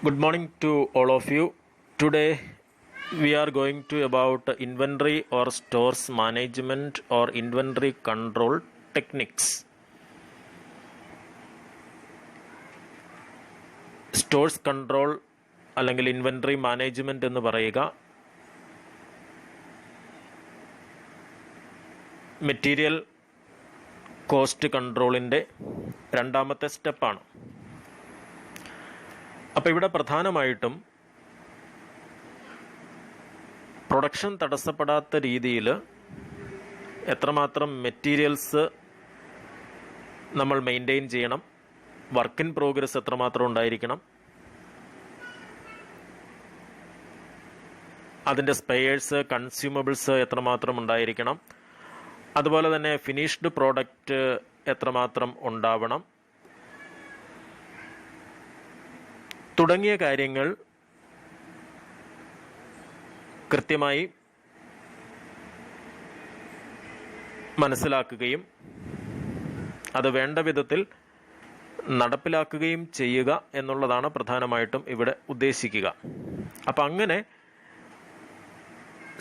Good morning to all of you. Today we are going to about inventory or stores management or inventory control techniques. Stores control അല്ലെങ്കിൽ inventory management എന്ന് പറയുക material cost കൺട്രോളിൻ്റെ രണ്ടാമത്തെ സ്റ്റെപ്പാണ്. അപ്പോൾ ഇവിടെ പ്രധാനമായിട്ടും production തടസ്സപ്പെടാത്ത രീതിയിൽ എത്രമാത്രം മെറ്റീരിയൽസ് നമ്മൾ മെയിൻറ്റെയിൻ ചെയ്യണം, വർക്ക് ഇൻ പ്രോഗ്രസ് എത്രമാത്രം ഉണ്ടായിരിക്കണം, അതിൻ്റെ സ്പെയേഴ്സ് കൺസ്യൂമബിൾസ് എത്രമാത്രം ഉണ്ടായിരിക്കണം, അതുപോലെ തന്നെ ഫിനിഷ്ഡ് പ്രോഡക്റ്റ് എത്രമാത്രം ഉണ്ടാവണം തുടങ്ങിയ കാര്യങ്ങൾ കൃത്യമായി മനസ്സിലാക്കുകയും അത് വേണ്ട വിധത്തിൽ നടപ്പിലാക്കുകയും ചെയ്യുക എന്നുള്ളതാണ് പ്രധാനമായിട്ടും ഇവിടെ ഉദ്ദേശിക്കുക. അപ്പം അങ്ങനെ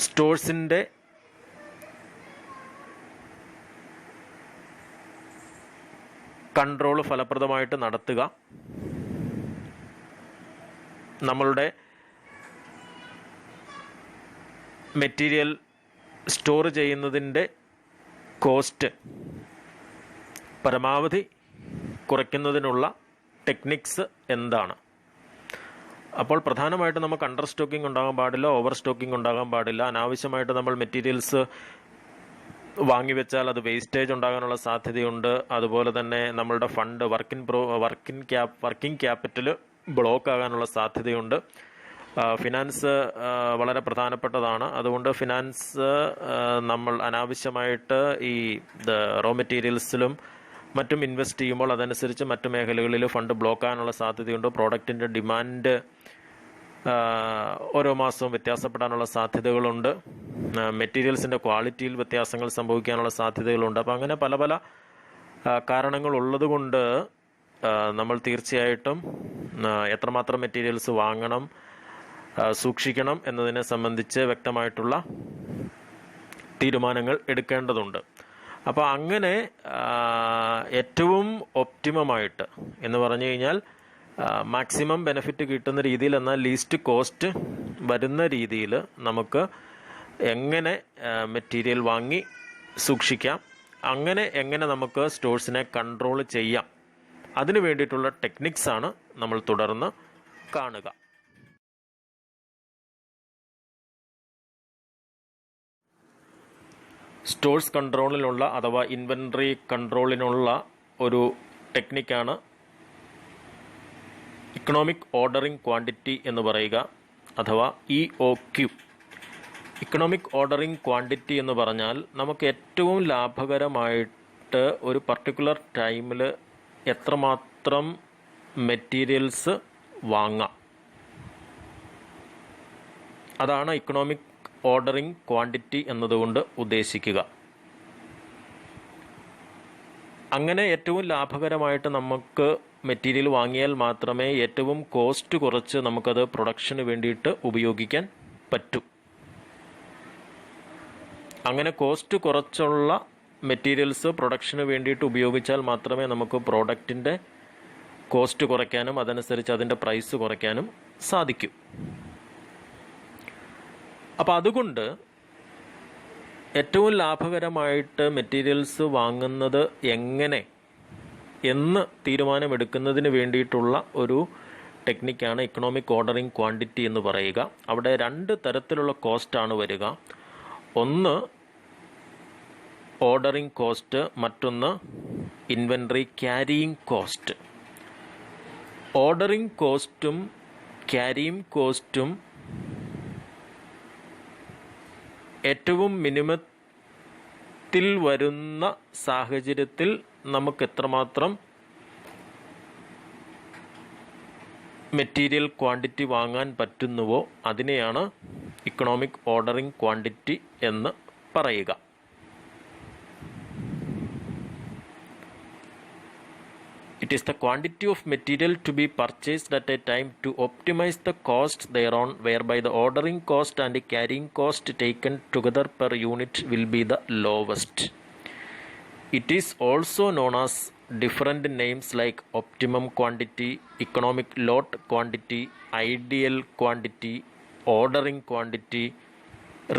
സ്റ്റോഴ്സിൻ്റെ കൺട്രോൾ ഫലപ്രദമായിട്ട് നടത്തുക, നമ്മളുടെ മെറ്റീരിയൽ സ്റ്റോർ ചെയ്യുന്നതിൻ്റെ കോസ്റ്റ് പരമാവധി കുറയ്ക്കുന്നതിനുള്ള ടെക്നിക്സ് എന്താണ്. അപ്പോൾ പ്രധാനമായിട്ട് നമുക്ക് അണ്ടർ സ്റ്റോക്കിംഗ് ഉണ്ടാകാൻ പാടില്ല, ഓവർ സ്റ്റോക്കിംഗ് ഉണ്ടാകാൻ പാടില്ല. അനാവശ്യമായിട്ട് നമ്മൾ മെറ്റീരിയൽസ് വാങ്ങിവെച്ചാൽ അത് വേസ്റ്റേജ് ഉണ്ടാകാനുള്ള സാധ്യതയുണ്ട്. അതുപോലെ തന്നെ നമ്മളുടെ ഫണ്ട് വർക്കിംഗ് ക്യാപിറ്റൽ ബ്ലോക്ക് ആകാനുള്ള സാധ്യതയുണ്ട്. ഫിനാൻസ് വളരെ പ്രധാനപ്പെട്ടതാണ്. അതുകൊണ്ട് ഫിനാൻസ് നമ്മൾ അനാവശ്യമായിട്ട് ഈ റോ മെറ്റീരിയൽസിലും മറ്റും ഇൻവെസ്റ്റ് ചെയ്യുമ്പോൾ അതനുസരിച്ച് മറ്റു മേഖലകളിൽ ഫണ്ട് ബ്ലോക്ക് ആകാനുള്ള സാധ്യതയുണ്ട്. പ്രോഡക്റ്റിൻ്റെ ഡിമാൻഡ് ഓരോ മാസവും വ്യത്യാസപ്പെടാനുള്ള സാധ്യതകളുണ്ട്. മെറ്റീരിയൽസിൻ്റെ ക്വാളിറ്റിയിൽ വ്യത്യാസങ്ങൾ സംഭവിക്കാനുള്ള സാധ്യതകളുണ്ട്. അപ്പോൾ അങ്ങനെ പല പല കാരണങ്ങളുള്ളത് കൊണ്ട് നമ്മൾ തീർച്ചയായിട്ടും എത്രമാത്രം മെറ്റീരിയൽസ് വാങ്ങണം, സൂക്ഷിക്കണം എന്നതിനെ സംബന്ധിച്ച് വ്യക്തമായിട്ടുള്ള തീരുമാനങ്ങൾ എടുക്കേണ്ടതുണ്ട്. അപ്പോൾ അങ്ങനെ ഏറ്റവും ഒപ്റ്റിമമായിട്ട് എന്ന് പറഞ്ഞു കഴിഞ്ഞാൽ മാക്സിമം ബെനിഫിറ്റ് കിട്ടുന്ന രീതിയിൽ എന്നാൽ ലീസ്റ്റ് കോസ്റ്റ് വരുന്ന രീതിയിൽ നമുക്ക് എങ്ങനെ മെറ്റീരിയൽ വാങ്ങി സൂക്ഷിക്കാം, അങ്ങനെ എങ്ങനെ നമുക്ക് സ്റ്റോഴ്സിനെ കൺട്രോൾ ചെയ്യാം, അതിനു വേണ്ടിയിട്ടുള്ള ടെക്നിക്സാണ് നമ്മൾ തുടർന്ന് കാണുക. സ്റ്റോഴ്സ് കൺട്രോളിനുള്ള അഥവാ ഇൻവെന്ററി കൺട്രോളിനുള്ള ഒരു ടെക്നിക്കാണ് ഇക്കണോമിക് ഓർഡറിംഗ് ക്വാണ്ടിറ്റി എന്ന് പറയുക, അഥവാ EOQ. ഇക്കണോമിക് ഓർഡറിംഗ് ക്വാണ്ടിറ്റി എന്ന് പറഞ്ഞാൽ നമുക്ക് ഏറ്റവും ലാഭകരമായിട്ട് ഒരു പർട്ടിക്കുലർ ടൈമിൽ എത്രമാത്രം മെറ്റീരിയൽസ് വാങ്ങാം, അതാണ് ഇക്കണോമിക് ഓർഡറിംഗ് ക്വാണ്ടിറ്റി എന്നതുകൊണ്ട് ഉദ്ദേശിക്കുക. അങ്ങനെ ഏറ്റവും ലാഭകരമായിട്ട് നമുക്ക് മെറ്റീരിയൽ വാങ്ങിയാൽ മാത്രമേ ഏറ്റവും കോസ്റ്റ് കുറച്ച് നമുക്കത് പ്രൊഡക്ഷന് വേണ്ടിയിട്ട് ഉപയോഗിക്കാൻ പറ്റൂ. അങ്ങനെ കോസ്റ്റ് കുറച്ചുള്ള മെറ്റീരിയൽസ് പ്രൊഡക്ഷന് വേണ്ടിയിട്ട് ഉപയോഗിച്ചാൽ മാത്രമേ നമുക്ക് പ്രോഡക്റ്റിൻ്റെ കോസ്റ്റ് കുറയ്ക്കാനും അതനുസരിച്ച് അതിൻ്റെ പ്രൈസ് കുറയ്ക്കാനും സാധിക്കൂ. അപ്പോൾ അതുകൊണ്ട് ഏറ്റവും ലാഭകരമായിട്ട് മെറ്റീരിയൽസ് വാങ്ങുന്നത് എങ്ങനെ എന്ന് തീരുമാനമെടുക്കുന്നതിന് വേണ്ടിയിട്ടുള്ള ഒരു ടെക്നിക്കാണ് ഇക്കണോമിക് ഓർഡറിംഗ് ക്വാണ്ടിറ്റി എന്ന് പറയുക. അവിടെ രണ്ട് തരത്തിലുള്ള കോസ്റ്റാണ് വരിക. ഒന്ന് ഓർഡറിംഗ് കോസ്റ്റ്, മറ്റൊന്ന് ഇൻവെന്ററി ക്യാരിയിങ് കോസ്റ്റ്. ഓർഡറിംഗ് കോസ്റ്റും ക്യാരിയിങ് കോസ്റ്റും ഏറ്റവും മിനിമത്തിൽ വരുന്ന സാഹചര്യത്തിൽ നമുക്ക് എത്രമാത്രം മെറ്റീരിയൽ ക്വാണ്ടിറ്റി വാങ്ങാൻ പറ്റുന്നുവോ അതിനെയാണ് ഇക്കണോമിക് ഓർഡറിംഗ് ക്വാണ്ടിറ്റി എന്ന് പറയുക. It is the quantity of material to be purchased at a time to optimize the cost thereon, whereby the ordering cost and carrying cost taken together per unit will be the lowest. It is also known as different names like optimum quantity, economic lot quantity, ideal quantity, ordering quantity,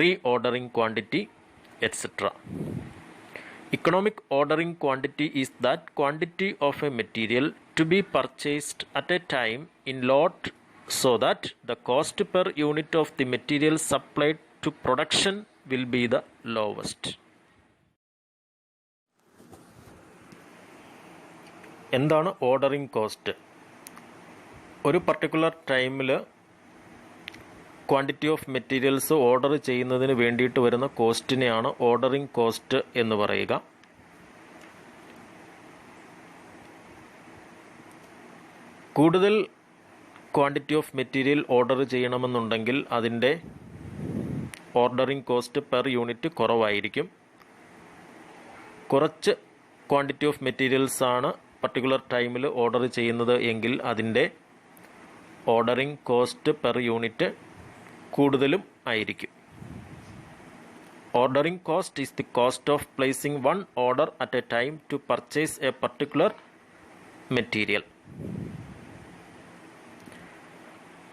reordering quantity, etc. Economic ordering quantity is that quantity of a material to be purchased at a time in lot so that the cost per unit of the material supplied to production will be the lowest. എന്താണ് ordering cost? ഒരു particular ടൈമിൽ quantity of materials order ചെയ്യുന്നതിന് വേണ്ടിയിട്ട് വരുന്ന കോസ്റ്റിനെയാണ് ordering cost എന്ന് പറയുക. കൂടുതൽ quantity of material order ചെയ്യണമെന്നുണ്ടെങ്കിൽ അതിൻ്റെ ഓർഡറിംഗ് കോസ്റ്റ് പെർ യൂണിറ്റ് കുറവായിരിക്കും. കുറച്ച് ക്വാണ്ടിറ്റി ഓഫ് മെറ്റീരിയൽസ് ആണ് പർട്ടിക്കുലർ ടൈമിൽ ഓർഡർ ചെയ്യുന്നത് എങ്കിൽ അതിൻ്റെ ഓർഡറിംഗ് കോസ്റ്റ് പെർ യൂണിറ്റ് കൂടുതലും ആയിരിക്കും. Ordering cost is the cost of placing one order at a time to purchase a particular material.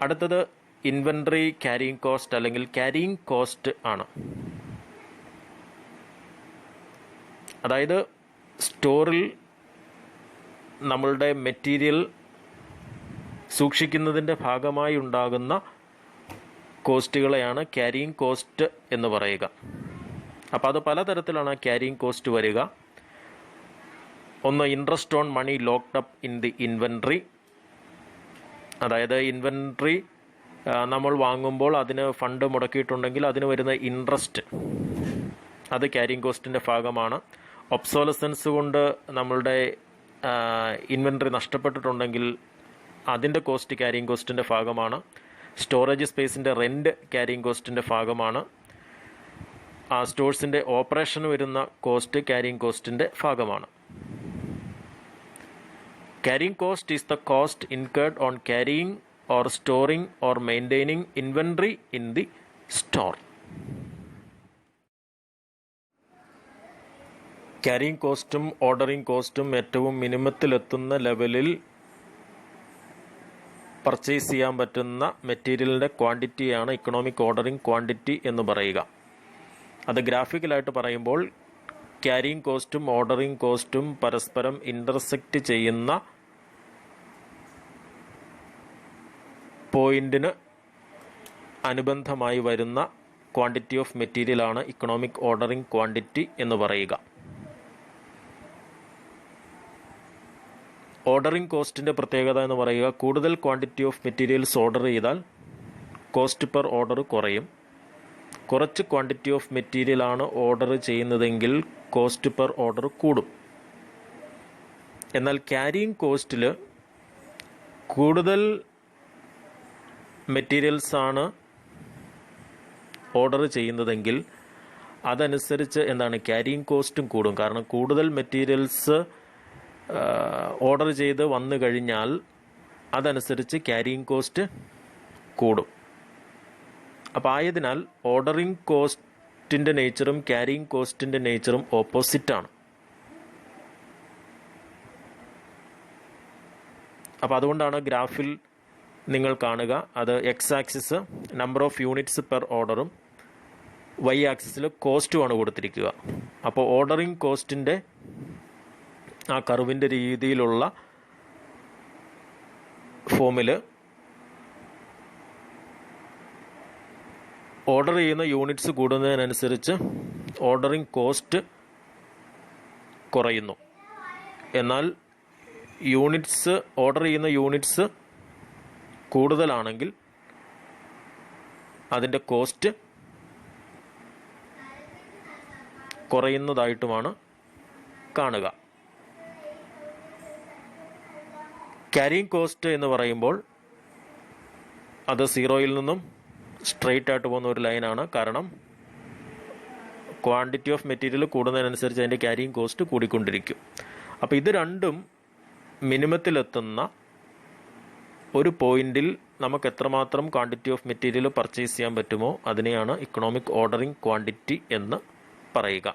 അടുത്തത് ഇൻവെൻട്രി ക്യാരിയിങ് കോസ്റ്റ് അല്ലെങ്കിൽ ക്യാരിയിങ് കോസ്റ്റ് ആണ്. അതായത് സ്റ്റോറിൽ നമ്മളുടെ മെറ്റീരിയൽ സൂക്ഷിക്കുന്നതിൻ്റെ ഭാഗമായി ഉണ്ടാകുന്ന കോസ്റ്റുകളെയാണ് ക്യാരിയിങ് കോസ്റ്റ് എന്ന് പറയുക. അപ്പോൾ അത് പലതരത്തിലാണ് ക്യാരിയിങ് കോസ്റ്റ് വരിക. ഒന്ന്, interest on money locked up in the inventory. അതായത് ഇൻവെൻട്രി നമ്മൾ വാങ്ങുമ്പോൾ അതിന് ഫണ്ട് മുടക്കിയിട്ടുണ്ടെങ്കിൽ അതിന് വരുന്ന ഇൻട്രസ്റ്റ്, അത് ക്യാരിയിങ് കോസ്റ്റിൻ്റെ ഭാഗമാണ്. ഒബ്സോലസൻസ് കൊണ്ട് നമ്മളുടെ ഇൻവെൻട്രി നഷ്ടപ്പെട്ടിട്ടുണ്ടെങ്കിൽ അതിൻ്റെ കോസ്റ്റ് ക്യാരിയിങ് കോസ്റ്റിൻ്റെ ഭാഗമാണ്. സ്റ്റോറേജ് സ്പേസിൻ്റെ റെൻറ്റ് ക്യാരിയിങ് കോസ്റ്റിൻ്റെ ഭാഗമാണ്. ആ സ്റ്റോഴ്സിൻ്റെ ഓപ്പറേഷൻ വരുന്ന കോസ്റ്റ് ക്യാരിയിങ് കോസ്റ്റിൻ്റെ ഭാഗമാണ്. Carrying cost is the cost incurred on carrying or storing or maintaining inventory in the store. Carrying കോസ്റ്റും ഓർഡറിംഗ് കോസ്റ്റും ഏറ്റവും മിനിമത്തിലെത്തുന്ന ലെവലിൽ പർച്ചേസ് ചെയ്യാൻ പറ്റുന്ന മെറ്റീരിയലിൻ്റെ ക്വാണ്ടിറ്റിയാണ് ഇക്കണോമിക് ഓർഡറിംഗ് ക്വാണ്ടിറ്റി എന്ന് പറയുക. അത് ഗ്രാഫിക്കലായിട്ട് പറയുമ്പോൾ ക്യാരിയിങ് കോസ്റ്റും ഓർഡറിംഗ് കോസ്റ്റും പരസ്പരം ഇൻ്റർസെക്റ്റ് ചെയ്യുന്ന പോയിന്റിന് അനുബന്ധമായി വരുന്ന ക്വാണ്ടിറ്റി ഓഫ് മെറ്റീരിയലാണ് ഇക്കണോമിക് ഓർഡറിംഗ് ക്വാണ്ടിറ്റി എന്ന് പറയുക. ഓർഡറിംഗ് കോസ്റ്റിൻ്റെ പ്രത്യേകത എന്ന് പറയുക, കൂടുതൽ ക്വാണ്ടിറ്റി ഓഫ് മെറ്റീരിയൽസ് ഓർഡർ ചെയ്താൽ കോസ്റ്റ് പെർ ഓർഡർ കുറയും. കുറച്ച് ക്വാണ്ടിറ്റി ഓഫ് മെറ്റീരിയലാണ് ഓർഡർ ചെയ്യുന്നതെങ്കിൽ കോസ്റ്റ് പെർ ഓർഡർ കൂടും. എന്നാൽ ക്യാരിയിങ് കോസ്റ്റിൽ കൂടുതൽ മെറ്റീരിയൽസാണ് ഓർഡർ ചെയ്യുന്നതെങ്കിൽ അതനുസരിച്ച് ക്യാരിയിങ് കോസ്റ്റും കൂടും. കാരണം കൂടുതൽ മെറ്റീരിയൽസ് ഓർഡർ ചെയ്ത് വന്നു കഴിഞ്ഞാൽ അതനുസരിച്ച് ക്യാരിയിങ് കോസ്റ്റ് കൂടും. അപ്പോൾ ആയതിനാൽ ഓർഡറിംഗ് കോസ്റ്റിൻ്റെ നേച്ചറും ക്യാരിയിങ് കോസ്റ്റിൻ്റെ നേച്ചറും ഓപ്പോസിറ്റാണ്. അപ്പോൾ അതുകൊണ്ടാണ് ഗ്രാഫിൽ നിങ്ങൾ കാണുക, അത് X axis number of units per ഓർഡറും വൈ ആക്സിസിൽ കോസ്റ്റുമാണ് കൊടുത്തിരിക്കുക. അപ്പോൾ ഓർഡറിംഗ് കോസ്റ്റിൻ്റെ ആ കർവിൻ്റെ രീതിയിലുള്ള ഫോമിൽ ഓർഡർ ചെയ്യുന്ന യൂണിറ്റ്സ് കൂടുന്നതിനനുസരിച്ച് ഓർഡറിംഗ് കോസ്റ്റ് കുറയുന്നു. എന്നാൽ ഓർഡർ ചെയ്യുന്ന യൂണിറ്റ്സ് കൂടുതലാണെങ്കിൽ അതിൻ്റെ കോസ്റ്റ് കുറയുന്നതായിട്ടുമാണ് കാണുക. ക്യാരിയിങ് കോസ്റ്റ് എന്ന് പറയുമ്പോൾ അത് സീറോയിൽ നിന്നും സ്ട്രെയിറ്റ് ആയിട്ട് പോകുന്ന ഒരു ലൈനാണ്. കാരണം ക്വാണ്ടിറ്റി ഓഫ് മെറ്റീരിയൽ കൂടുന്നതിനനുസരിച്ച് അതിൻ്റെ ക്യാരിയിങ് കോസ്റ്റ് കൂടിക്കൊണ്ടിരിക്കും. അപ്പോൾ ഇത് രണ്ടും മിനിമത്തിലെത്തുന്ന ഒരു പോയിന്റിൽ നമുക്ക് എത്രമാത്രം ക്വാണ്ടിറ്റി ഓഫ് മെറ്റീരിയൽ പർച്ചേസ് ചെയ്യാൻ പറ്റുമോ അതിനെയാണ് ഇക്കണോമിക് ഓർഡറിംഗ് ക്വാണ്ടിറ്റി എന്ന് പറയുക.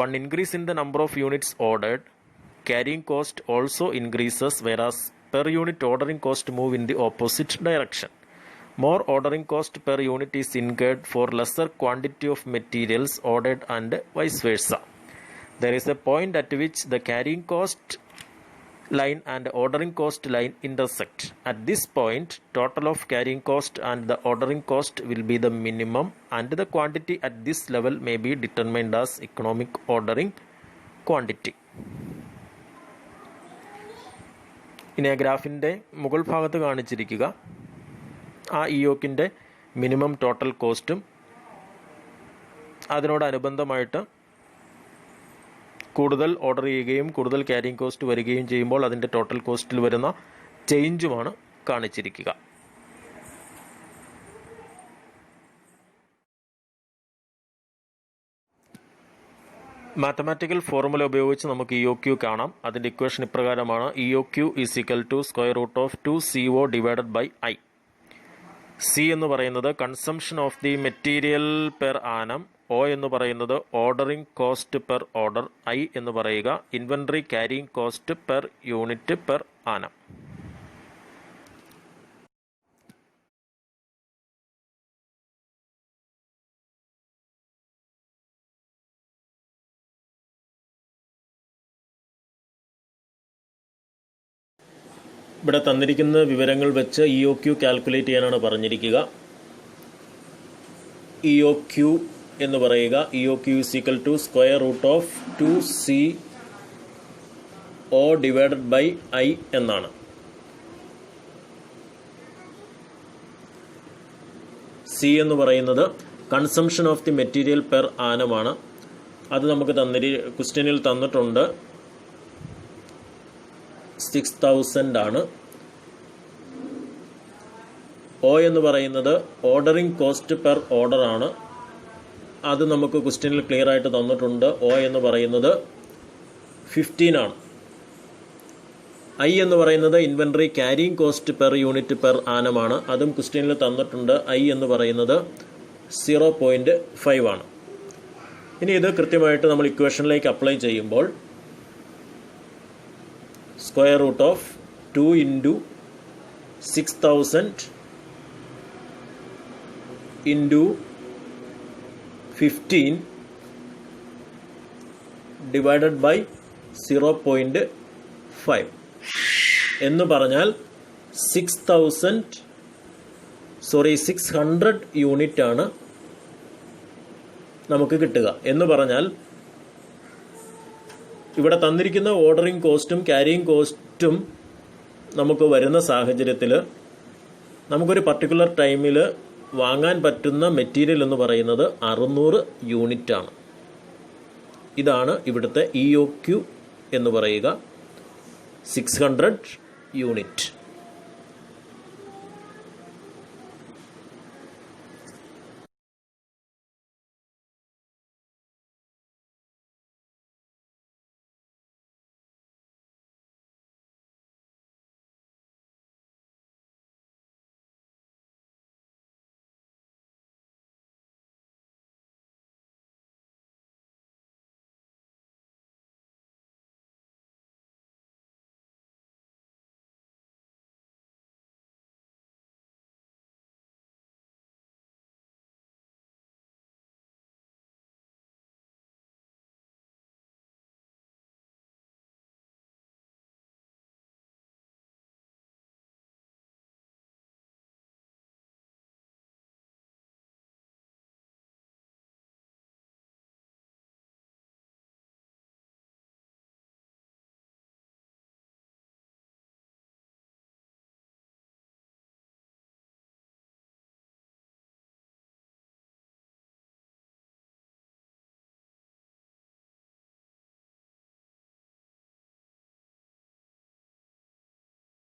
One increase in the number of units ordered, carrying cost also increases, whereas per unit ordering cost move in the opposite direction. More ordering cost per unit is incurred for lesser quantity of materials ordered and vice versa. There is a point at which the carrying cost line and ordering cost line intersect. At this point, total of carrying cost and the ordering cost will be the minimum, and the quantity at this level may be determined as economic ordering quantity. ഇനി ആ ഗ്രാഫിൻ്റെ മുകൾ ഭാഗത്ത് കാണിച്ചിരിക്കുക ആ ഇയോക്കിൻ്റെ minimum total കോസ്റ്റും അതിനോടനുബന്ധമായിട്ട് കൂടുതൽ order ചെയ്യുകയും കൂടുതൽ carrying cost വരികയും ചെയ്യുമ്പോൾ അതിൻ്റെ ടോട്ടൽ കോസ്റ്റിൽ വരുന്ന ചേഞ്ചുമാണ് കാണിച്ചിരിക്കുക. മാത്തമാറ്റിക്കൽ ഫോർമുല ഉപയോഗിച്ച് നമുക്ക് EOQ കാണാം. അതിൻ്റെ ഇക്വേഷൻ ഇപ്രകാരമാണ്: EOQ is equal to square root of 2CO divided by I. C എന്ന് പറയുന്നത് consumption of the material per annum, O എന്ന് പറയുന്നത് ordering cost per order, I എന്ന് പറയുക inventory carrying cost per unit per annum. ഇവിടെ തന്നിരിക്കുന്ന വിവരങ്ങൾ വെച്ച് EOQ കാൽക്കുലേറ്റ് ചെയ്യാനാണ് പറഞ്ഞിരിക്കുക. EOQ എന്ന് പറയുക EOQ is equal to square root of 2CO divided by I എന്നാണ്. C എന്ന് പറയുന്നത് consumption of the material per ആനമാണ്. അത് നമുക്ക് ക്വസ്റ്റ്യനിൽ തന്നിട്ടുണ്ട്, 6000 ആണ്. O എന്ന് പറയുന്നത് ഓർഡറിംഗ് കോസ്റ്റ് പെർ ഓർഡർ ആണ്. അത് നമുക്ക് ക്വസ്റ്റ്യനിൽ ക്ലിയർ ആയിട്ട് തന്നിട്ടുണ്ട്. O എന്ന് പറയുന്നത് 15 ആണ്. I എന്ന് പറയുന്നത് inventory carrying cost per unit per ആനമാണ്. അതും ക്വസ്റ്റ്യനിൽ തന്നിട്ടുണ്ട്. I എന്ന് പറയുന്നത് 0.5 ആണ്. ഇനി ഇത് കൃത്യമായിട്ട് നമ്മൾ ഇക്വേഷനിലേക്ക് അപ്ലൈ ചെയ്യുമ്പോൾ square root of 2 into 6000 into 15 divided by 0.5 എന്ന് പറഞ്ഞാൽ 600 യൂണിറ്റ് ആണ് നമുക്ക് കിട്ടുക. എന്ന് പറഞ്ഞാൽ ഇവിടെ തന്നിരിക്കുന്ന ഓർഡറിംഗ് കോസ്റ്റും ക്യാരിങ് കോസ്റ്റും നമുക്ക് വരുന്ന സാഹചര്യത്തിൽ നമുക്കൊരു പർട്ടിക്കുലർ ടൈമിൽ വാങ്ങാൻ പറ്റുന്ന മെറ്റീരിയൽ എന്ന് പറയുന്നത് 600 യൂണിറ്റ് ആണ്. ഇതാണ് ഇവിടുത്തെ EOQ എന്ന് പറയുക, 600 യൂണിറ്റ്.